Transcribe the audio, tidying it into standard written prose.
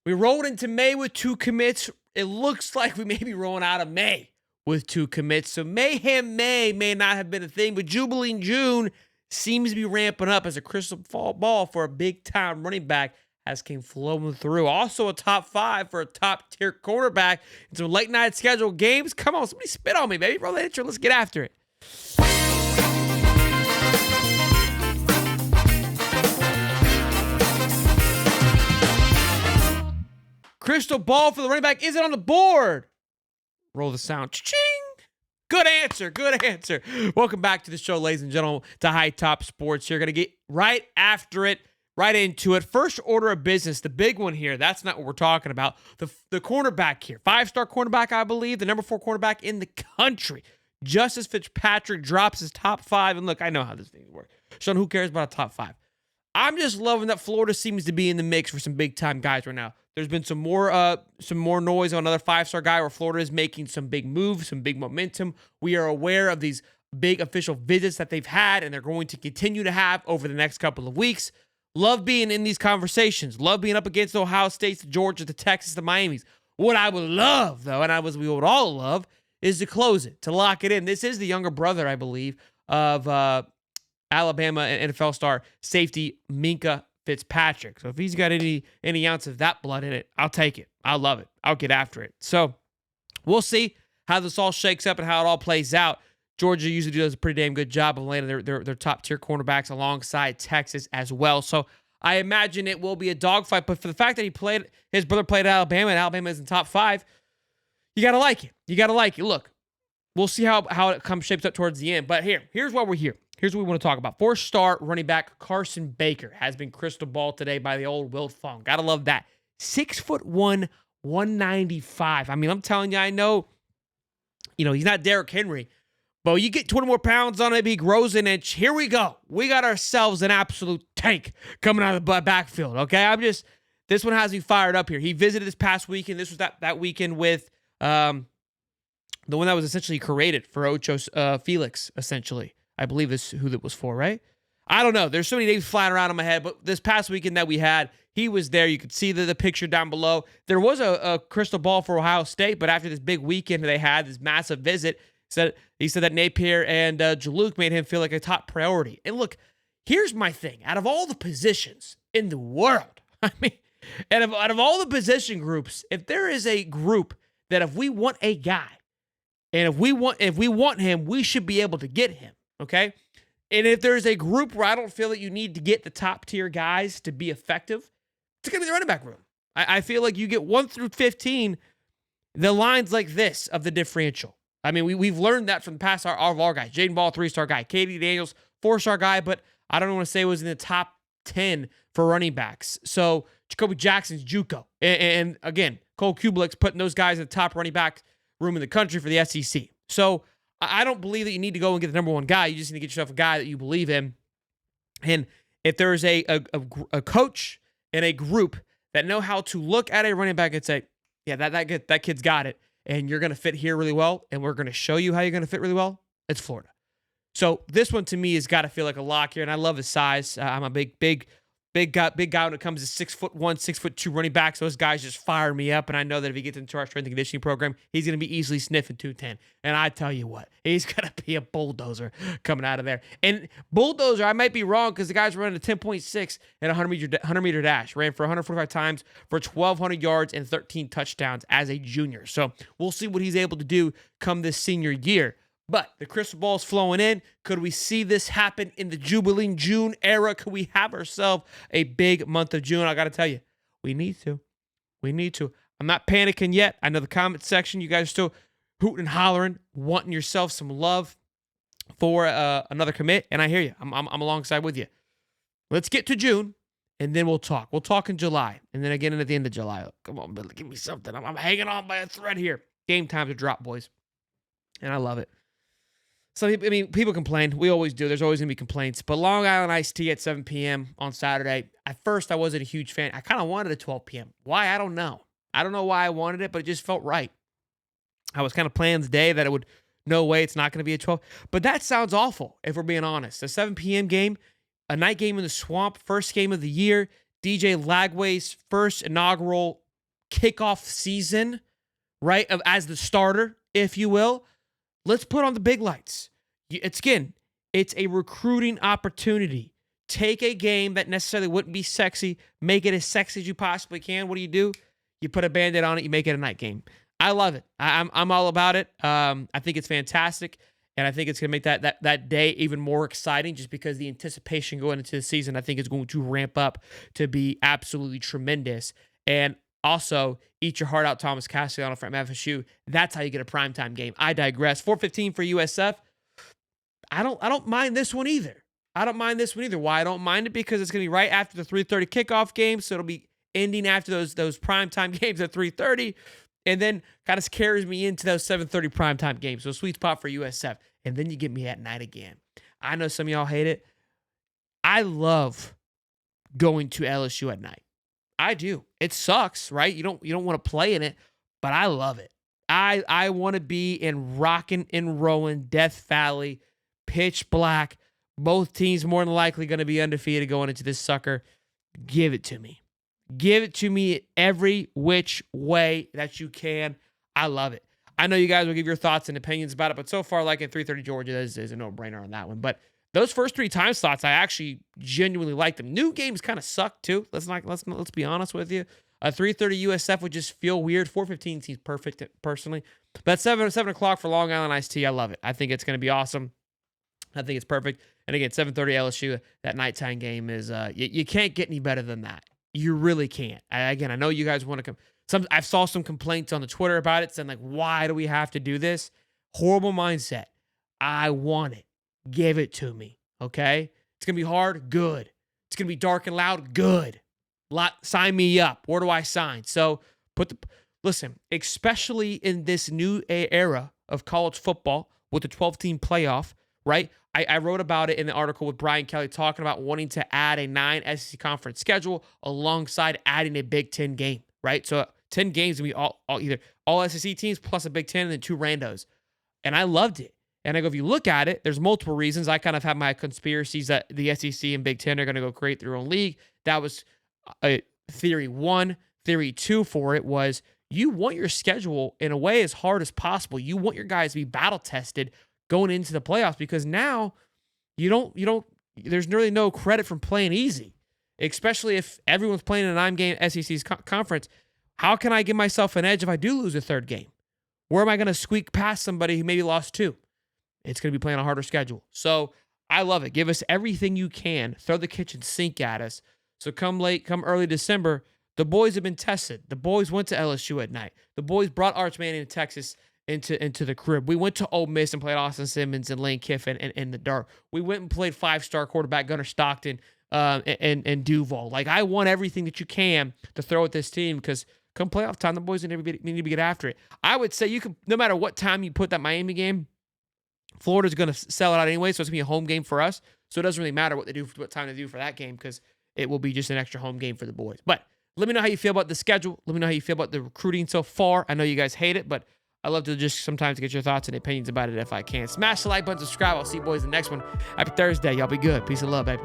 We rolled into May with 2 commits. It looks like we may be rolling out of May with 2 commits. So Mayhem may not have been a thing, but Jubilee June seems to be ramping up as a crystal ball for a big-time running back has came flowing through. Also a top 5 for a top-tier quarterback. And some late-night scheduled games. Come on, somebody spit on me, baby. Roll the intro. Let's get after it. Crystal ball for the running back isn't on the board. Roll the sound. Cha-ching. Good answer. Good answer. Welcome back to the show, ladies and gentlemen, to Hightop Sports. You're going to get right after it, right into it. First order of business, the big one here. That's not what we're talking about. The cornerback here. 5-star cornerback, I believe. The number 4 cornerback in the country. Justice Fitzpatrick drops his top 5. And look, I know how this thing works. Sean, who cares about a top 5? I'm just loving that Florida seems to be in the mix for some big-time guys right now. There's been some more noise on another 5-star guy where Florida is making some big moves, some big momentum. We are aware of these big official visits that they've had, and they're going to continue to have over the next couple of weeks. Love being in these conversations. Love being up against the Ohio States, the Georgia, the Texas, the Miamis. What I would love, though, and we would all love, is to close it, to lock it in. This is the younger brother, I believe, of Alabama and NFL star safety Minkah Fitzpatrick. So if he's got any ounce of that blood in it, I'll take it. I'll love it. I'll get after it. So we'll see how this all shakes up and how it all plays out. Georgia usually does a pretty damn good job of landing their top tier cornerbacks alongside Texas as well. So I imagine it will be a dogfight. But for the fact that his brother played at Alabama and Alabama is in top 5, you got to like it. You got to like it. Look, we'll see how it shapes up towards the end. But here's why we're here. Here's what we want to talk about. 4-star running back Carson Baker has been crystal ball today by the old Will Fong. Gotta love that. 6'1", 195. I mean, I'm telling you, I know, he's not Derrick Henry, but you get 20 more pounds on him, he grows an inch. Here we go. We got ourselves an absolute tank coming out of the backfield, okay? This one has me fired up here. He visited this past weekend. This was that weekend with the one that was essentially created for Ocho Felix, essentially. I believe this is who that was for, right? I don't know. There's so many names flying around in my head, but this past weekend that we had, he was there. You could see the picture down below. There was a crystal ball for Ohio State, but after this big weekend they had, this massive visit, he said that Napier and Jaluk made him feel like a top priority. And look, here's my thing. Out of all the positions in the world, I mean, out of all the position groups, if there is a group that if we want a guy, and if we want him, we should be able to get him. Okay? And if there's a group where I don't feel that you need to get the top tier guys to be effective, it's going to be the running back room. I feel like you get 1 through 15, the lines like this of the differential. I mean, we've learned that from the past of our guys. Jaden Ball, 3-star guy. Katie Daniels, 4-star guy, but I don't want to say it was in the top 10 for running backs. So Jacoby Jackson's JUCO. And again, Cole Kublik's putting those guys in the top running back room in the country for the SEC. So I don't believe that you need to go and get the number 1 guy. You just need to get yourself a guy that you believe in. And if there is a coach and a group that know how to look at a running back and say, yeah, that kid's got it, and you're going to fit here really well, and we're going to show you how you're going to fit really well, it's Florida. So this one to me has got to feel like a lock here, and I love his size. I'm a big guy when it comes to 6'1", 6'2" running backs. Those guys just fire me up, and I know that if he gets into our strength and conditioning program, he's going to be easily sniffing 210. And I tell you what, he's going to be a bulldozer coming out of there. And bulldozer, I might be wrong because the guy's running a 10.6 and a 100-meter dash. Ran for 145 times for 1,200 yards and 13 touchdowns as a junior. So we'll see what he's able to do come this senior year. But the crystal ball's flowing in. Could we see this happen in the Jubilee June era? Could we have ourselves a big month of June? I got to tell you, we need to. We need to. I'm not panicking yet. I know the comment section, you guys are still hooting and hollering, wanting yourself some love for another commit, and I hear you. I'm alongside with you. Let's get to June, and then we'll talk. We'll talk in July, and then again at the end of July. Come on, Billy, give me something. I'm hanging on by a thread here. Game time to drop, boys, and I love it. So, I mean, people complain. We always do. There's always going to be complaints. But Long Island iced tea at 7 p.m. on Saturday. At first, I wasn't a huge fan. I kind of wanted a 12 p.m. Why? I don't know. I don't know why I wanted it, but it just felt right. I was kind of planning the day that it would, no way, it's not going to be a 12. But that sounds awful, if we're being honest. A 7 p.m. game, a night game in the swamp, first game of the year, DJ Lagway's first inaugural kickoff season, right, as the starter, if you will. Let's put on the big lights. It's a recruiting opportunity. Take a game that necessarily wouldn't be sexy, make it as sexy as you possibly can. What do? You put a Band-Aid on it, you make it a night game. I love it. I'm all about it. I think it's fantastic, and I think it's going to make that day even more exciting just because the anticipation going into the season, I think, is going to ramp up to be absolutely tremendous. And also, eat your heart out, Thomas Castellanos from FSU. That's how you get a primetime game. I digress. 4:15 for USF. I don't mind this one either. Why I don't mind it? Because it's going to be right after the 3:30 kickoff game, so it'll be ending after those primetime games at 3:30, and then kind of carries me into those 7:30 primetime games. So sweet spot for USF. And then you get me at night again. I know some of y'all hate it. I love going to LSU at night. I do. It sucks, right? You don't want to play in it, but I love it. I want to be in rockin' and rollin' Death Valley, pitch black. Both teams more than likely going to be undefeated going into this sucker. Give it to me. Give it to me every which way that you can. I love it. I know you guys will give your thoughts and opinions about it, but so far, like in 3:30 Georgia, there's a no-brainer on that one. But those first 3 time slots, I actually genuinely like them. New games kind of suck too. Let's be honest with you. 3:30 USF would just feel weird. 4:15 seems perfect personally. But 7 o'clock for Long Island Iced Tea, I love it. I think it's going to be awesome. I think it's perfect. And again, 7:30 LSU, that nighttime game is you can't get any better than that. You really can't. I know you guys want to come. I saw some complaints on the Twitter about it saying, like, why do we have to do this? Horrible mindset. I want it. Give it to me. Okay? It's going to be hard? Good. It's going to be dark and loud? Good. Sign me up. Where do I sign? So listen, especially in this new era of college football with the 12-team playoff, right? I wrote about it in the article with Brian Kelly talking about wanting to add a 9 SEC conference schedule alongside adding a Big Ten game, right? So 10 games will be either all SEC teams plus a Big Ten and then 2 randos. And I loved it. And I go, if you look at it, there's multiple reasons. I kind of have my conspiracies that the SEC and Big Ten are going to go create their own league. That was theory 1. Theory 2 for it was you want your schedule in a way as hard as possible. You want your guys to be battle tested going into the playoffs because now there's really no credit from playing easy, especially if everyone's playing a 9-game SEC conference. How can I give myself an edge if I do lose a 3rd game? Where am I going to squeak past somebody who maybe lost 2? It's going to be playing a harder schedule. So I love it. Give us everything you can. Throw the kitchen sink at us. So come early December, the boys have been tested. The boys went to LSU at night. The boys brought Arch Manning to Texas into the crib. We went to Ole Miss and played Austin Simmons and Lane Kiffin in the dark. We went and played 5-star quarterback Gunnar Stockton and Duval. Like, I want everything that you can to throw at this team because come playoff time, the boys need to get after it. I would say you can, no matter what time you put that Miami game, Florida's going to sell it out anyway, so it's going to be a home game for us. So it doesn't really matter what time they do for that game because it will be just an extra home game for the boys. But let me know how you feel about the schedule. Let me know how you feel about the recruiting so far. I know you guys hate it, but I love to just sometimes get your thoughts and opinions about it if I can. Smash the like button, subscribe. I'll see you boys in the next one. Happy Thursday. Y'all be good. Peace and love, baby.